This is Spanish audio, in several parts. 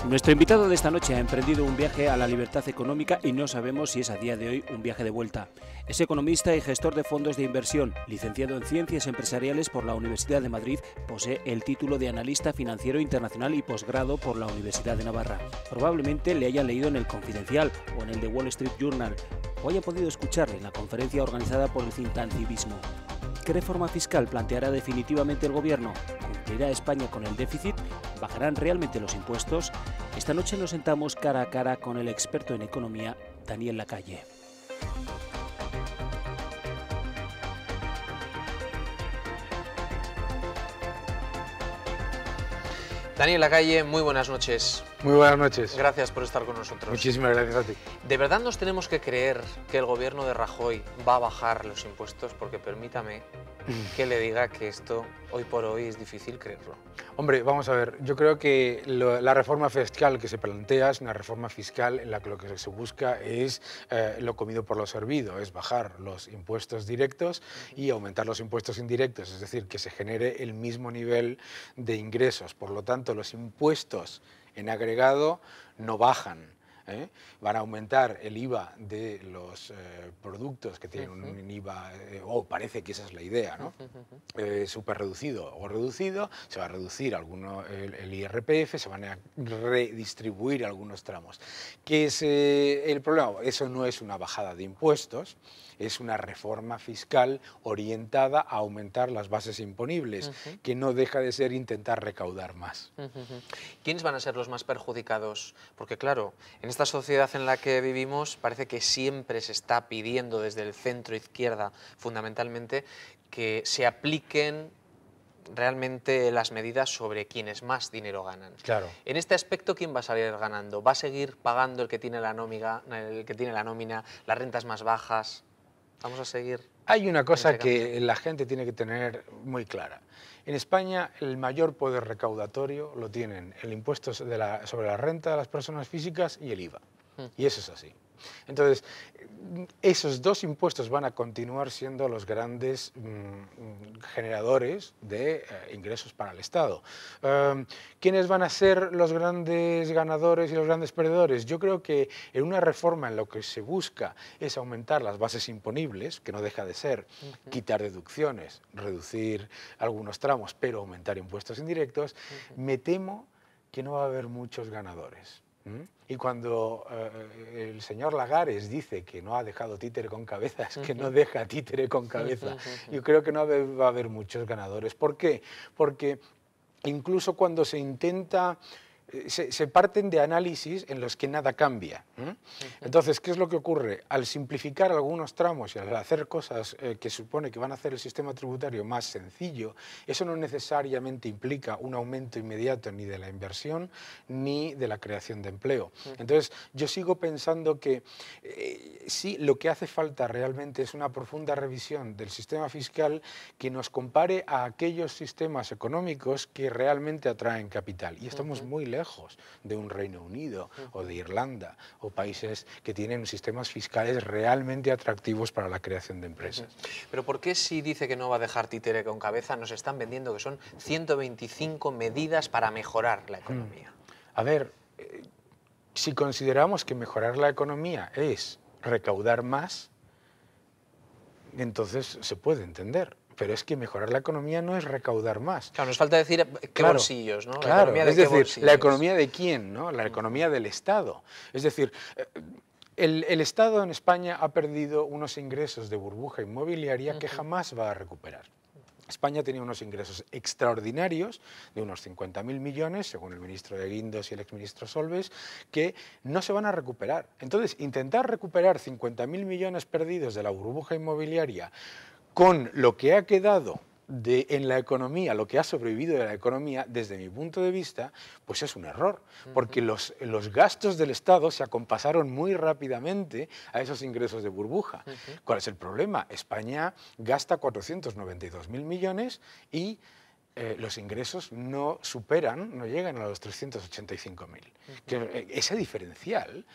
Nuestro invitado de esta noche ha emprendido un viaje a la libertad económica y no sabemos si es a día de hoy un viaje de vuelta. Es economista y gestor de fondos de inversión, licenciado en Ciencias Empresariales por la Universidad de Madrid, posee el título de analista financiero internacional y posgrado por la Universidad de Navarra. Probablemente le hayan leído en El Confidencial o en el The Wall Street Journal, o haya podido escucharle en la conferencia organizada por el think tank Civismo. ¿Qué reforma fiscal planteará definitivamente el gobierno? ¿Cumplirá España con el déficit? ¿Bajarán realmente los impuestos? Esta noche nos sentamos cara a cara con el experto en economía, Daniel Lacalle. Daniel Lacalle, muy buenas noches. Muy buenas noches. Gracias por estar con nosotros. Muchísimas gracias a ti. ¿De verdad nos tenemos que creer que el gobierno de Rajoy va a bajar los impuestos? Porque permítame que le diga que esto, hoy por hoy, es difícil creerlo. Hombre, vamos a ver, yo creo que la reforma fiscal que se plantea es una reforma fiscal en la que lo que se busca es lo comido por lo servido, es bajar los impuestos directos y aumentar los impuestos indirectos, es decir, que se genere el mismo nivel de ingresos. Por lo tanto, los impuestos en agregado no bajan. Van a aumentar el IVA de los productos que tienen un IVA, o parece que esa es la idea, ¿no? Súper reducido o reducido, se va a reducir el IRPF, se van a redistribuir algunos tramos. ¿Qué es el problema? Eso no es una bajada de impuestos, es una reforma fiscal orientada a aumentar las bases imponibles, que no deja de ser intentar recaudar más. ¿Quiénes van a ser los más perjudicados? Porque claro, en esta sociedad en la que vivimos parece que siempre se está pidiendo desde el centro izquierda, fundamentalmente, que se apliquen realmente las medidas sobre quienes más dinero ganan. Claro. En este aspecto, ¿quién va a salir ganando? ¿Va a seguir pagando el que tiene la nómina, las rentas más bajas? ¿Vamos a seguir? Hay una cosa que la gente tiene que tener muy clara. En España el mayor poder recaudatorio lo tienen el impuesto sobre la renta de las personas físicas y el IVA. Y eso es así. Entonces, esos dos impuestos van a continuar siendo los grandes generadores de ingresos para el Estado. ¿Quiénes van a ser los grandes ganadores y los grandes perdedores? Yo creo que en una reforma en lo que se busca es aumentar las bases imponibles, que no deja de ser quitar deducciones, reducir algunos tramos, pero aumentar impuestos indirectos, me temo que no va a haber muchos ganadores. Y cuando el señor Lagares dice que no ha dejado títere con cabeza, es que no deja títere con cabeza. Yo creo que no va a haber muchos ganadores. ¿Por qué? Porque incluso cuando se intenta, se parten de análisis en los que nada cambia. Entonces, ¿qué es lo que ocurre? Al simplificar algunos tramos y al hacer cosas que supone que van a hacer el sistema tributario más sencillo, eso no necesariamente implica un aumento inmediato ni de la inversión ni de la creación de empleo. Entonces, yo sigo pensando que sí, lo que hace falta realmente es una profunda revisión del sistema fiscal que nos compare a aquellos sistemas económicos que realmente atraen capital. Y estamos muy lejos de un Reino Unido o de Irlanda o países que tienen sistemas fiscales realmente atractivos para la creación de empresas. Pero ¿por qué si dice que no va a dejar títere con cabeza nos están vendiendo que son 125 medidas para mejorar la economía? A ver, si consideramos que mejorar la economía es recaudar más, entonces se puede entender. Pero es que mejorar la economía no es recaudar más. Claro, nos falta decir qué bolsillos, ¿no? Claro, es decir, ¿la economía de quién, no? La economía del Estado. Es decir, el Estado en España ha perdido unos ingresos de burbuja inmobiliaria que jamás va a recuperar. España tenía unos ingresos extraordinarios de unos 50.000 millones, según el ministro de Guindos y el exministro Solbes, que no se van a recuperar. Entonces, intentar recuperar 50.000 millones perdidos de la burbuja inmobiliaria con lo que ha quedado en la economía, lo que ha sobrevivido de la economía, desde mi punto de vista, pues es un error, porque los gastos del Estado se acompasaron muy rápidamente a esos ingresos de burbuja. ¿Cuál es el problema? España gasta 492.000 millones y los ingresos no llegan a los 385.000. Ese diferencial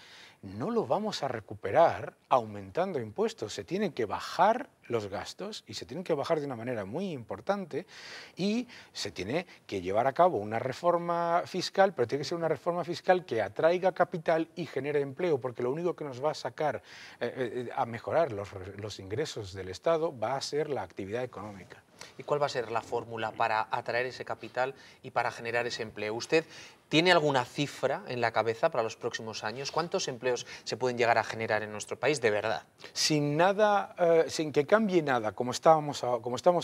no lo vamos a recuperar aumentando impuestos. Se tienen que bajar los gastos y se tienen que bajar de una manera muy importante y se tiene que llevar a cabo una reforma fiscal, pero tiene que ser una reforma fiscal que atraiga capital y genere empleo, porque lo único que nos va a sacar a mejorar los ingresos del Estado va a ser la actividad económica. ¿Y cuál va a ser la fórmula para atraer ese capital y para generar ese empleo? ¿Usted tiene alguna cifra en la cabeza para los próximos años? ¿Cuántos empleos se pueden llegar a generar en nuestro país de verdad? Sin nada, sin que cambie nada, como estamos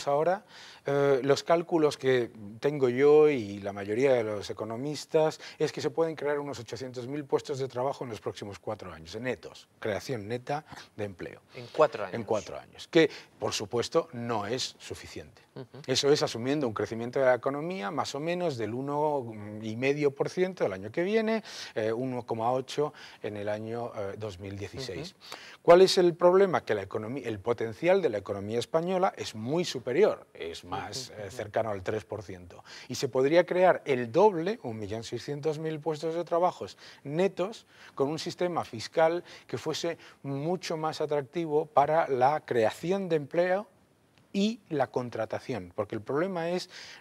ahora, los cálculos que tengo yo y la mayoría de los economistas es que se pueden crear unos 800.000 puestos de trabajo en los próximos 4 años, netos, creación neta de empleo. ¿En 4 años? En 4 años, que por supuesto no es suficiente. Eso es asumiendo un crecimiento de la economía más o menos del 1,5% el año que viene, 1,8% en el año 2016. ¿Cuál es el problema? Que el potencial de la economía española es muy superior, es más cercano al 3%. Y se podría crear el doble, 1.600.000 puestos de trabajo netos, con un sistema fiscal que fuese mucho más atractivo para la creación de empleo y la contratación, porque el problema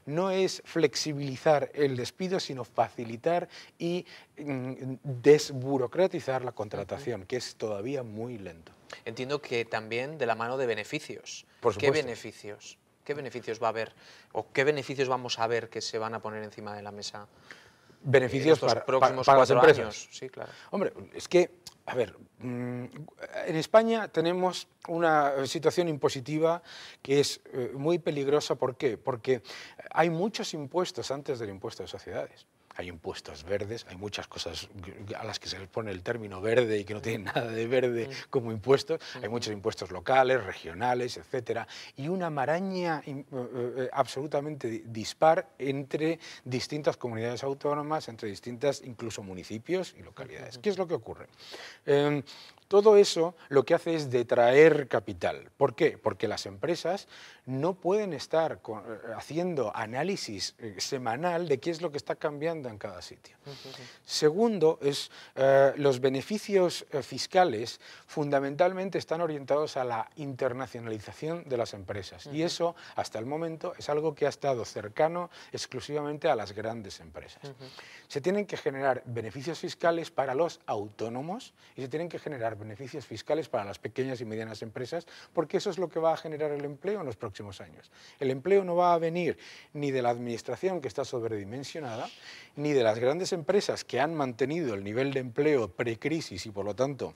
no es flexibilizar el despido, sino facilitar y desburocratizar la contratación, que es todavía muy lento. Entiendo que también de la mano de beneficios. Por supuesto. ¿Qué beneficios? ¿Qué beneficios va a haber o qué beneficios vamos a ver que se van a poner encima de la mesa? Beneficios para los próximos para las 4 empresas. años. Sí, claro. Hombre, es que, a ver, en España tenemos una situación impositiva que es muy peligrosa. ¿Por qué? Porque hay muchos impuestos antes del impuesto de sociedades. Hay impuestos verdes, hay muchas cosas a las que se les pone el término verde y que no tienen nada de verde como impuestos. Hay muchos impuestos locales, regionales, etcétera, y una maraña absolutamente dispar entre distintas comunidades autónomas, entre distintas incluso municipios y localidades. ¿Qué es lo que ocurre? Todo eso lo que hace es detraer capital. ¿Por qué? Porque las empresas no pueden estar haciendo análisis semanal de qué es lo que está cambiando en cada sitio. Segundo, los beneficios fiscales fundamentalmente están orientados a la internacionalización de las empresas. Y eso, hasta el momento, es algo que ha estado cercano exclusivamente a las grandes empresas. Se tienen que generar beneficios fiscales para los autónomos y se tienen que generar beneficios fiscales para las pequeñas y medianas empresas, porque eso es lo que va a generar el empleo en los próximos años. El empleo no va a venir ni de la administración, que está sobredimensionada, ni de las grandes empresas que han mantenido el nivel de empleo precrisis y por lo tanto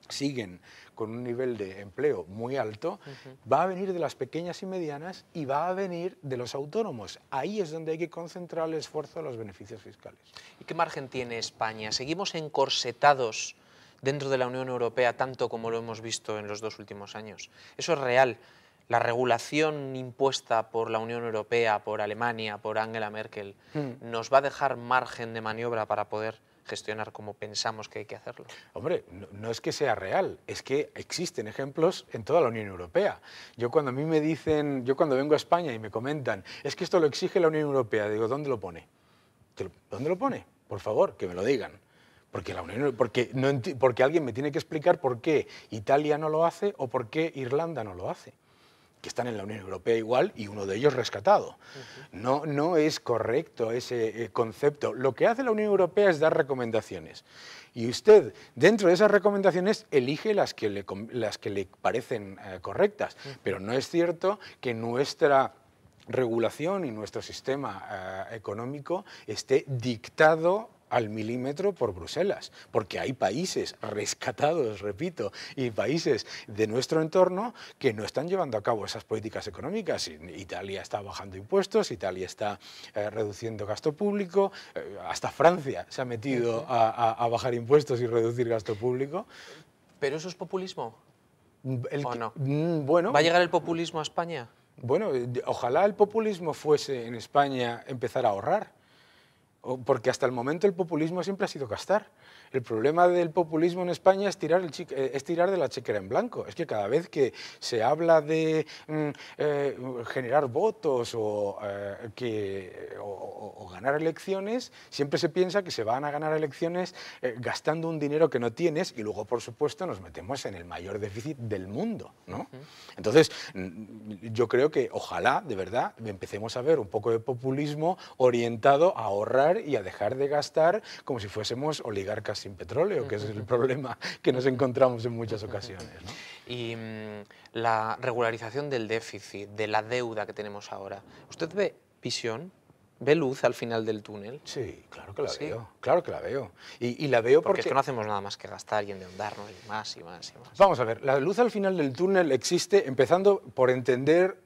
siguen con un nivel de empleo muy alto, va a venir de las pequeñas y medianas y va a venir de los autónomos. Ahí es donde hay que concentrar el esfuerzo de los beneficios fiscales. ¿Y qué margen tiene España? ¿Seguimos encorsetados dentro de la Unión Europea tanto como lo hemos visto en los 2 últimos años? ¿Eso es real? ¿La regulación impuesta por la Unión Europea, por Alemania, por Angela Merkel, nos va a dejar margen de maniobra para poder gestionar como pensamos que hay que hacerlo? Hombre, no es que sea real, es que existen ejemplos en toda la Unión Europea. Yo cuando vengo a España y me comentan, es que esto lo exige la Unión Europea, digo, ¿dónde lo pone? ¿Dónde lo pone? Por favor, que me lo digan. Porque alguien me tiene que explicar por qué Italia no lo hace o por qué Irlanda no lo hace, que están en la Unión Europea igual y uno de ellos rescatado. No es correcto ese concepto. Lo que hace la Unión Europea es dar recomendaciones. Y usted, dentro de esas recomendaciones, elige las que le parecen correctas. Pero no es cierto que nuestra regulación y nuestro sistema económico esté dictado al milímetro por Bruselas, porque hay países rescatados, repito, y países de nuestro entorno que no están llevando a cabo esas políticas económicas. Italia está bajando impuestos, Italia está reduciendo gasto público, hasta Francia se ha metido a bajar impuestos y reducir gasto público. ¿Pero eso es populismo? ¿O no? Bueno, ¿Va a llegar el populismo a España? Bueno, ojalá el populismo fuese en España empezar a ahorrar. Porque hasta el momento el populismo siempre ha sido gastar. El problema del populismo en España es tirar de la chequera en blanco. Es que cada vez que se habla de generar votos o ganar elecciones, siempre se piensa que se van a ganar elecciones gastando un dinero que no tienes y luego, por supuesto, nos metemos en el mayor déficit del mundo, ¿no? Entonces, yo creo que ojalá, de verdad, empecemos a ver un poco de populismo orientado a ahorrar y a dejar de gastar como si fuésemos oligarcas sin petróleo, que es el problema que nos encontramos en muchas ocasiones, ¿no? Y la regularización del déficit, de la deuda que tenemos ahora, ¿usted ve visión? ¿Ve luz al final del túnel? Sí, claro que la veo, claro que la veo. Y la veo porque es que no hacemos nada más que gastar y endeudarnos y más y más y más. Vamos a ver, la luz al final del túnel existe empezando por entender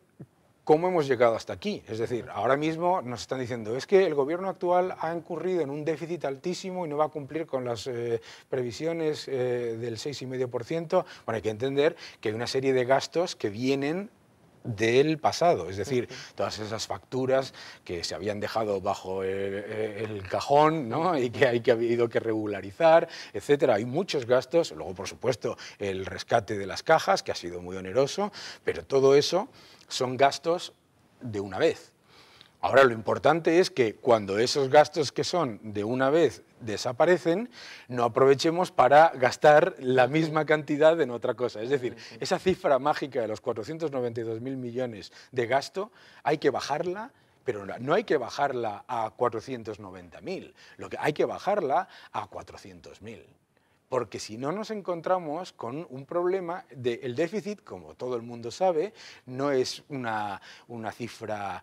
cómo hemos llegado hasta aquí. Es decir, ahora mismo nos están diciendo es que el gobierno actual ha incurrido en un déficit altísimo y no va a cumplir con las previsiones del 6,5%. Bueno, hay que entender que hay una serie de gastos que vienen del pasado, es decir, todas esas facturas que se habían dejado bajo el cajón, ¿no? Y que ha habido que regularizar, etcétera. Hay muchos gastos, luego por supuesto el rescate de las cajas, que ha sido muy oneroso, pero todo eso son gastos de una vez. Ahora, lo importante es que cuando esos gastos que son de una vez desaparecen, no aprovechemos para gastar la misma cantidad en otra cosa. Es decir, esa cifra mágica de los 492.000 millones de gasto hay que bajarla, pero no hay que bajarla a 490.000, hay que bajarla a 400.000. Porque si no nos encontramos con un problema del déficit, como todo el mundo sabe, no es una cifra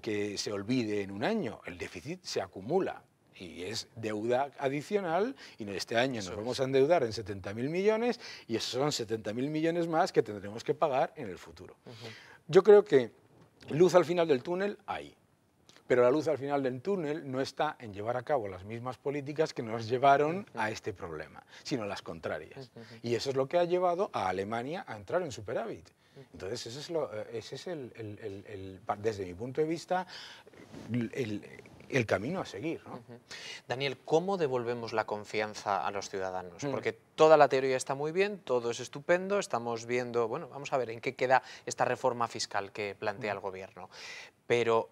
que se olvide en un año, el déficit se acumula. Y es deuda adicional, y este año nos vamos a endeudar en 70.000 millones, y esos son 70.000 millones más que tendremos que pagar en el futuro. Yo creo que luz al final del túnel hay. Pero la luz al final del túnel no está en llevar a cabo las mismas políticas que nos llevaron a este problema, sino las contrarias. Y eso es lo que ha llevado a Alemania a entrar en superávit. Entonces, ese es desde mi punto de vista, el camino a seguir, ¿no? Daniel, ¿cómo devolvemos la confianza a los ciudadanos? Porque toda la teoría está muy bien, todo es estupendo, estamos viendo, bueno, vamos a ver en qué queda esta reforma fiscal que plantea el gobierno. Pero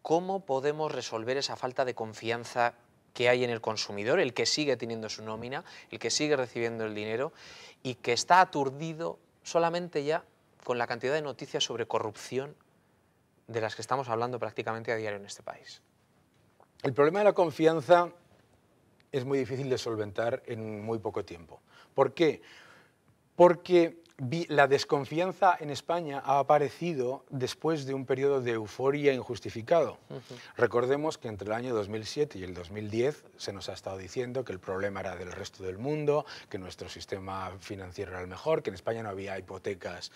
¿cómo podemos resolver esa falta de confianza que hay en el consumidor, el que sigue teniendo su nómina, el que sigue recibiendo el dinero y que está aturdido solamente ya con la cantidad de noticias sobre corrupción de las que estamos hablando prácticamente a diario en este país? El problema de la confianza es muy difícil de solventar en muy poco tiempo. ¿Por qué? Porque la desconfianza en España ha aparecido después de un periodo de euforia injustificado. Recordemos que entre el año 2007 y el 2010 se nos ha estado diciendo que el problema era del resto del mundo, que nuestro sistema financiero era el mejor, que en España no había hipotecas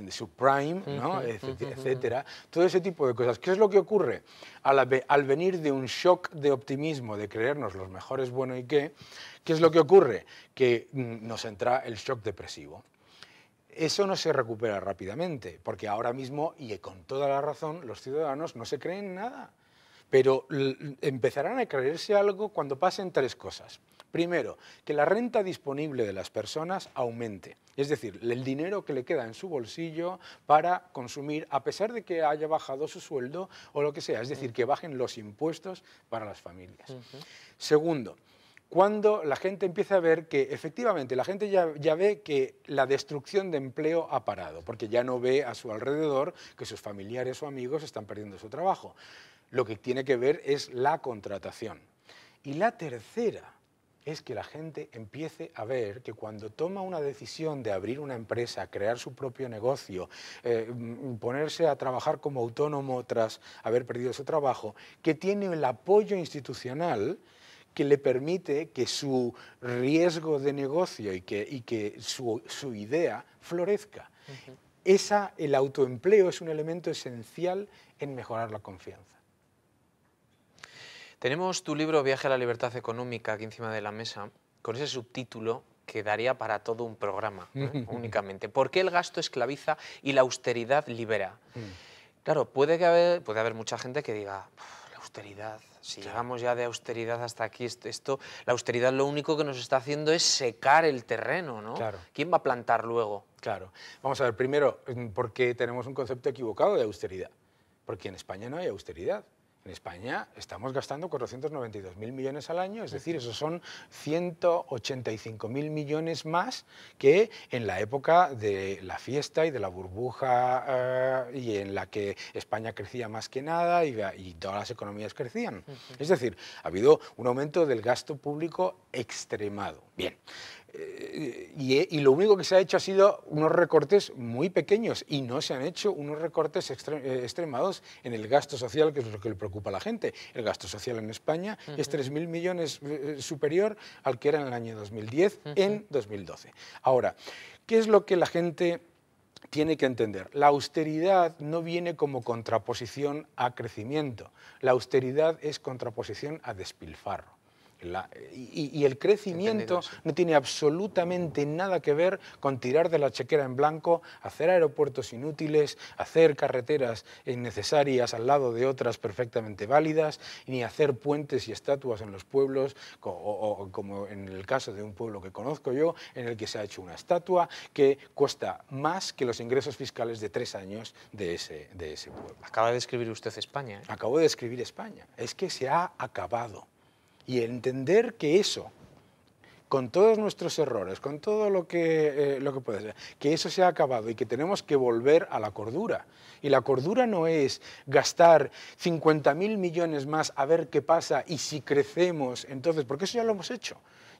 subprime, ¿no? etcétera. Todo ese tipo de cosas. ¿Qué es lo que ocurre? Al venir de un shock de optimismo, de creernos los mejores, bueno, ¿y qué? ¿Qué es lo que ocurre? Que nos entra el shock depresivo. Eso no se recupera rápidamente, porque ahora mismo, y con toda la razón, los ciudadanos no se creen nada. Pero empezarán a creerse algo cuando pasen tres cosas. Primero, que la renta disponible de las personas aumente. Es decir, el dinero que le queda en su bolsillo para consumir, a pesar de que haya bajado su sueldo o lo que sea. Es decir, que bajen los impuestos para las familias. Segundo, cuando la gente empieza a ver que efectivamente la gente ya ve que la destrucción de empleo ha parado, porque ya no ve a su alrededor que sus familiares o amigos están perdiendo su trabajo. Lo que tiene que ver es la contratación. Y la tercera es que la gente empiece a ver que cuando toma una decisión de abrir una empresa, crear su propio negocio, ponerse a trabajar como autónomo tras haber perdido su trabajo, que tiene el apoyo institucional que le permite que su riesgo de negocio y que su idea florezca. El autoempleo es un elemento esencial en mejorar la confianza. Tenemos tu libro Viaje a la libertad económica aquí encima de la mesa, con ese subtítulo que daría para todo un programa, únicamente. ¿Por qué el gasto esclaviza y la austeridad libera? Claro, puede haber mucha gente que diga, la Austeridad. Si Claro. llegamos ya de austeridad hasta aquí, la austeridad lo único que nos está haciendo es secar el terreno, ¿no? Claro. ¿Quién va a plantar luego? Claro. Vamos a ver, primero, ¿por qué tenemos un concepto equivocado de austeridad? Porque en España no hay austeridad. En España estamos gastando 492.000 millones al año, es decir, esos son 185.000 millones más que en la época de la fiesta y de la burbuja y en la que España crecía más que nada y todas las economías crecían. Es decir, ha habido un aumento del gasto público extremado. Bien. Y lo único que se ha hecho ha sido unos recortes muy pequeños y no se han hecho unos recortes extremados en el gasto social, que es lo que le preocupa a la gente. El gasto social en España es 3.000 millones superior al que era en el año 2010 en 2012. Ahora, ¿qué es lo que la gente tiene que entender? La austeridad no viene como contraposición a crecimiento. La austeridad es contraposición a despilfarro. Y el crecimiento no tiene absolutamente nada que ver con tirar de la chequera en blanco, hacer aeropuertos inútiles, hacer carreteras innecesarias al lado de otras perfectamente válidas, ni hacer puentes y estatuas en los pueblos, o como en el caso de un pueblo que conozco yo, en el que se ha hecho una estatua que cuesta más que los ingresos fiscales de 3 años de ese pueblo. Acaba de escribir usted España, ¿eh? Acabo de escribir España. Es que se ha acabado. Y entender que eso, con todos nuestros errores, con todo lo que puede ser, que eso se ha acabado y que tenemos que volver a la cordura. Y la cordura no es gastar 50.000 millones más a ver qué pasa y si crecemos, entonces, porque eso ya lo hemos hecho.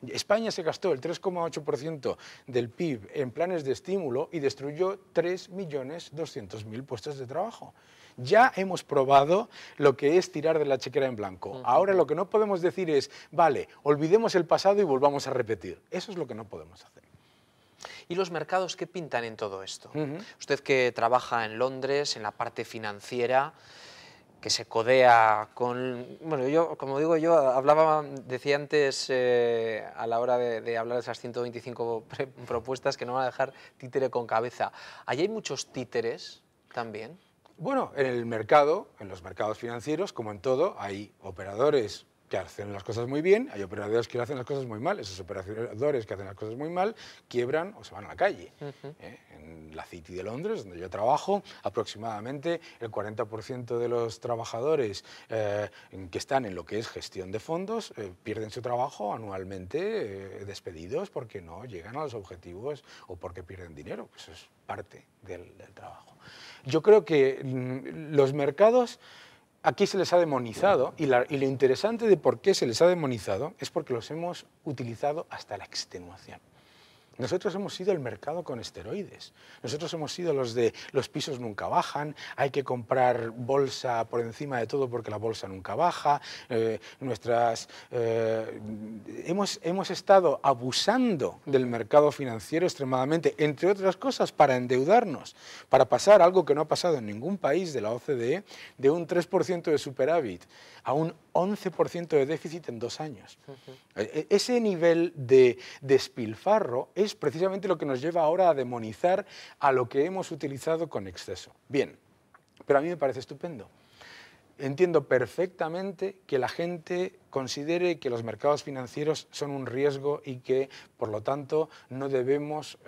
España se gastó el 3,8% del PIB en planes de estímulo y destruyó 3.200.000 puestos de trabajo. Ya hemos probado lo que es tirar de la chequera en blanco. Ahora lo que no podemos decir es, vale, olvidemos el pasado y volvamos a repetir. Eso es lo que no podemos hacer. ¿Y los mercados qué pintan en todo esto? Usted que trabaja en Londres, en la parte financiera, que se codea con... Bueno, yo, como digo yo, decía antes a la hora de hablar de esas 125 propuestas que no van a dejar títere con cabeza. ¿Allí hay muchos títeres también? Bueno, en los mercados financieros, como en todo, hay operadores que hacen las cosas muy bien, hay operadores que hacen las cosas muy mal. Esos operadores que hacen las cosas muy mal quiebran o se van a la calle. En la City de Londres, donde yo trabajo, aproximadamente el 40% de los trabajadores que están en lo que es gestión de fondos pierden su trabajo anualmente, despedidos porque no llegan a los objetivos o porque pierden dinero. Eso es parte del trabajo. Yo creo que los mercados aquí se les ha demonizado y lo interesante de por qué se les ha demonizado es porque los hemos utilizado hasta la extenuación. Nosotros hemos sido el mercado con esteroides. Nosotros hemos sido los de los pisos nunca bajan, hay que comprar bolsa por encima de todo porque la bolsa nunca baja. Hemos estado abusando del mercado financiero extremadamente, entre otras cosas, para endeudarnos, para pasar algo que no ha pasado en ningún país de la OCDE, de un 3% de superávit a un 11% de déficit en 2 años. Ese nivel de despilfarro es precisamente lo que nos lleva ahora a demonizar a lo que hemos utilizado con exceso. Bien, pero a mí me parece estupendo. Entiendo perfectamente que la gente considere que los mercados financieros son un riesgo y que, por lo tanto, no debemos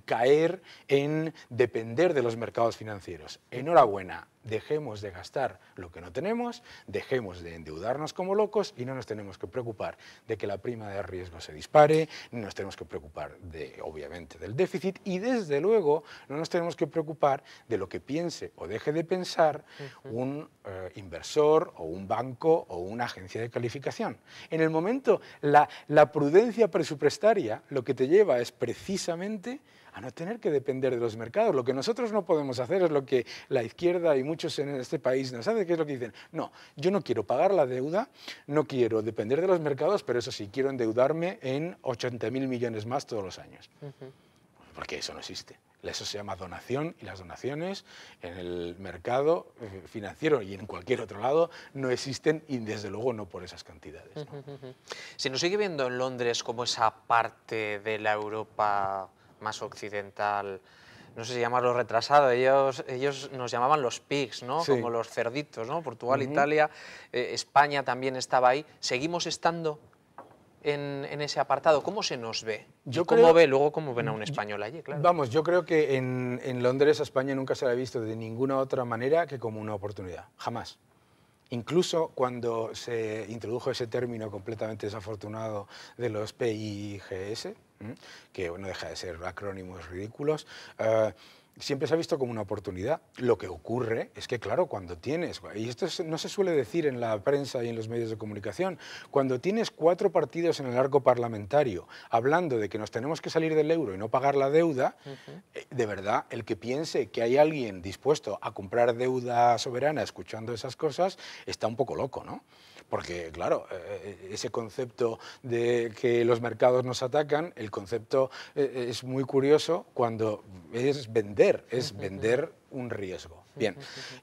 caer en depender de los mercados financieros. Enhorabuena, dejemos de gastar lo que no tenemos, dejemos de endeudarnos como locos y no nos tenemos que preocupar de que la prima de riesgo se dispare, no nos tenemos que preocupar, obviamente, del déficit y, desde luego, no nos tenemos que preocupar de lo que piense o deje de pensar un inversor o un banco o una agencia de calificación. En el momento, la prudencia presupuestaria lo que te lleva es precisamente a no tener que depender de los mercados. Lo que nosotros no podemos hacer es lo que la izquierda y muchos en este país no saben, que es lo que dicen. No, yo no quiero pagar la deuda, no quiero depender de los mercados, pero eso sí, quiero endeudarme en 80.000 millones más todos los años. Porque eso no existe. Eso se llama donación y las donaciones en el mercado financiero y en cualquier otro lado no existen y desde luego no por esas cantidades, ¿no? Se nos sigue viendo en Londres como esa parte de la Europa más occidental no sé si llamarlo retrasado, ellos nos llamaban los pigs, ¿no? Sí. Como los cerditos, ¿no? Portugal, Italia, España también estaba ahí. ¿Seguimos estando en ese apartado? ¿Cómo se nos ve? ¿Cómo ven a un español allí? Claro. Vamos, yo creo que en Londres a España nunca se la ha visto de ninguna otra manera que como una oportunidad, jamás. Incluso cuando se introdujo ese término completamente desafortunado de los PIGS, que no deja de ser acrónimos ridículos, siempre se ha visto como una oportunidad. Lo que ocurre es que, claro, cuando tienes, y esto no se suele decir en la prensa y en los medios de comunicación, cuando tienes 4 partidos en el arco parlamentario hablando de que nos tenemos que salir del euro y no pagar la deuda, de verdad, el que piense que hay alguien dispuesto a comprar deuda soberana escuchando esas cosas está un poco loco, ¿no? Porque, claro, ese concepto de que los mercados nos atacan, el concepto es muy curioso cuando es vender un riesgo. Bien,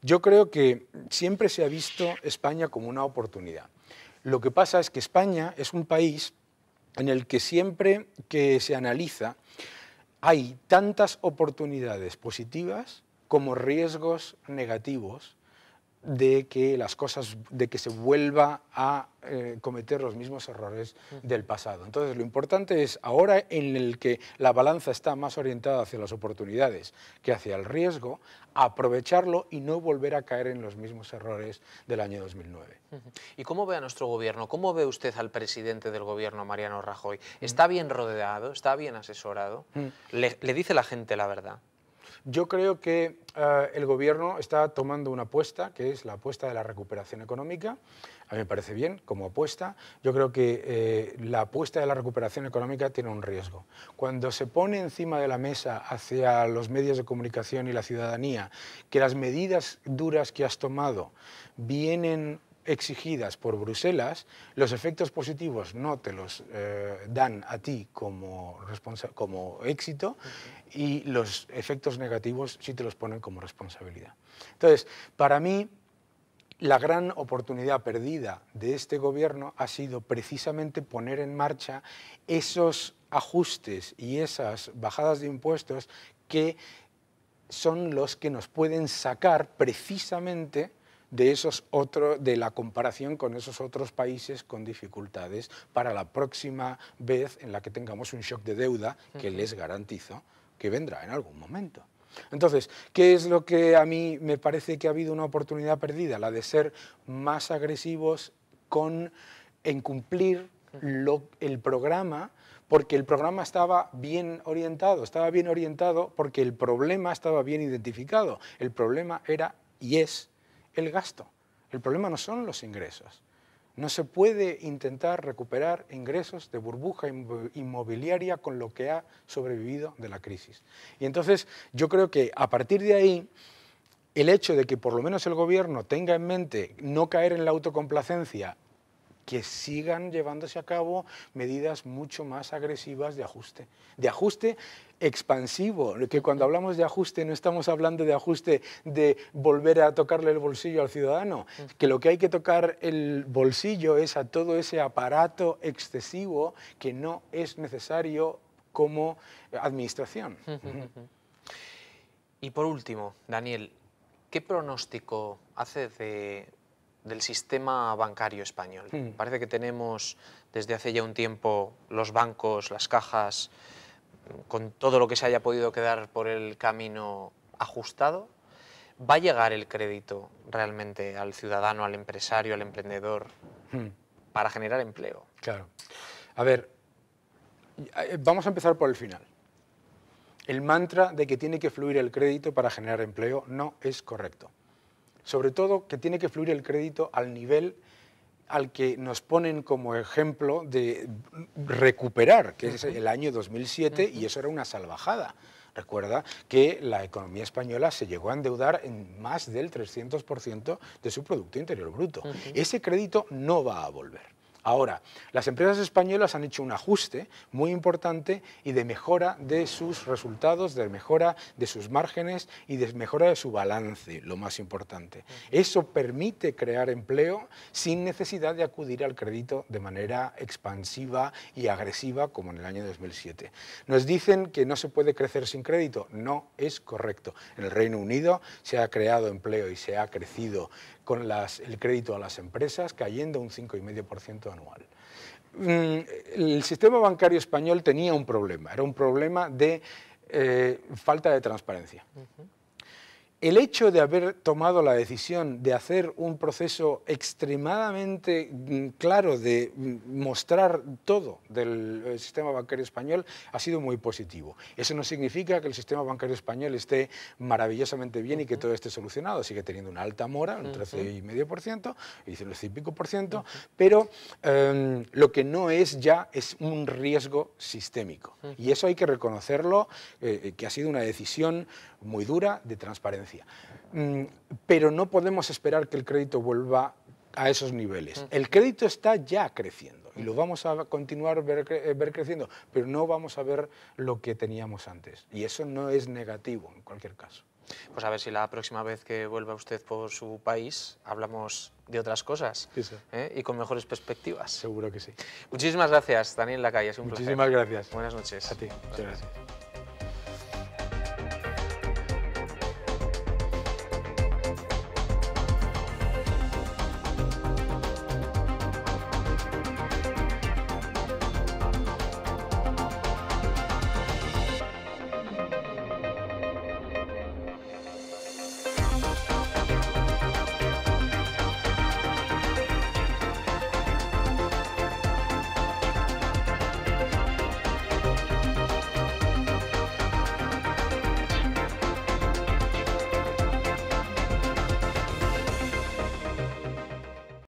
yo creo que siempre se ha visto España como una oportunidad. Lo que pasa es que España es un país en el que siempre que se analiza hay tantas oportunidades positivas como riesgos negativos de que las cosas, de que se vuelva a cometer los mismos errores del pasado. Entonces, lo importante es, ahora en el que la balanza está más orientada hacia las oportunidades que hacia el riesgo, aprovecharlo y no volver a caer en los mismos errores del año 2009. ¿Y cómo ve a nuestro gobierno? ¿Cómo ve usted al presidente del gobierno, Mariano Rajoy? ¿Está bien rodeado? ¿Está bien asesorado? ¿Le dice la gente la verdad? Yo creo que el gobierno está tomando una apuesta, que es la apuesta de la recuperación económica. A mí me parece bien como apuesta. Yo creo que la apuesta de la recuperación económica tiene un riesgo. Cuando se pone encima de la mesa hacia los medios de comunicación y la ciudadanía que las medidas duras que has tomado vienen exigidas por Bruselas, los efectos positivos no te los dan a ti como éxito y los efectos negativos sí te los ponen como responsabilidad. Entonces, para mí, la gran oportunidad perdida de este gobierno ha sido precisamente poner en marcha esos ajustes y esas bajadas de impuestos que son los que nos pueden sacar precisamente de la comparación con esos otros países con dificultades para la próxima vez en la que tengamos un shock de deuda que les garantizo que vendrá en algún momento. Entonces, ¿qué es lo que a mí me parece que ha habido una oportunidad perdida? La de ser más agresivos en cumplir el programa, porque el programa estaba bien orientado porque el problema estaba bien identificado. El problema era y es el gasto. El problema no son los ingresos. No se puede intentar recuperar ingresos de burbuja inmobiliaria con lo que ha sobrevivido de la crisis. Y entonces yo creo que a partir de ahí, el hecho de que por lo menos el gobierno tenga en mente no caer en la autocomplacencia, que sigan llevándose a cabo medidas mucho más agresivas de ajuste expansivo, que cuando hablamos de ajuste no estamos hablando de ajuste de volver a tocarle el bolsillo al ciudadano, que lo que hay que tocar el bolsillo es a todo ese aparato excesivo que no es necesario como administración. Y por último, Daniel, ¿qué pronóstico hace del sistema bancario español? Parece que tenemos desde hace ya un tiempo los bancos, las cajas, con todo lo que se haya podido quedar por el camino ajustado. ¿Va a llegar el crédito realmente al ciudadano, al empresario, al emprendedor para generar empleo? Claro. A ver, vamos a empezar por el final. El mantra de que tiene que fluir el crédito para generar empleo no es correcto. Sobre todo que tiene que fluir el crédito al nivel al que nos ponen como ejemplo de recuperar, que es el año 2007, y eso era una salvajada. Recuerda que la economía española se llegó a endeudar en más del 300% de su Producto Interior Bruto. Ese crédito no va a volver. Ahora, las empresas españolas han hecho un ajuste muy importante y de mejora de sus resultados, de mejora de sus márgenes y de mejora de su balance, lo más importante. Eso permite crear empleo sin necesidad de acudir al crédito de manera expansiva y agresiva como en el año 2007. Nos dicen que no se puede crecer sin crédito. No es correcto. En el Reino Unido se ha creado empleo y se ha crecido con el crédito a las empresas, cayendo un 5,5% anual. El sistema bancario español tenía un problema, era un problema de falta de transparencia. El hecho de haber tomado la decisión de hacer un proceso extremadamente claro de mostrar todo del sistema bancario español ha sido muy positivo. Eso no significa que el sistema bancario español esté maravillosamente bien y que todo esté solucionado. Sigue teniendo una alta mora, un 13,5%, y un 13 y pico por ciento, pero lo que no es ya es un riesgo sistémico. Y eso hay que reconocerlo, que ha sido una decisión muy dura de transparencia. Pero no podemos esperar que el crédito vuelva a esos niveles. El crédito está ya creciendo y lo vamos a continuar ver creciendo, pero no vamos a ver lo que teníamos antes. Y eso no es negativo en cualquier caso. Pues a ver si la próxima vez que vuelva usted por su país hablamos de otras cosas, Sí. y con mejores perspectivas. Seguro que sí. Muchísimas gracias, Daniel Lacalle, ha sido un placer. Muchísimas gracias. Buenas noches. A ti. Muchas gracias.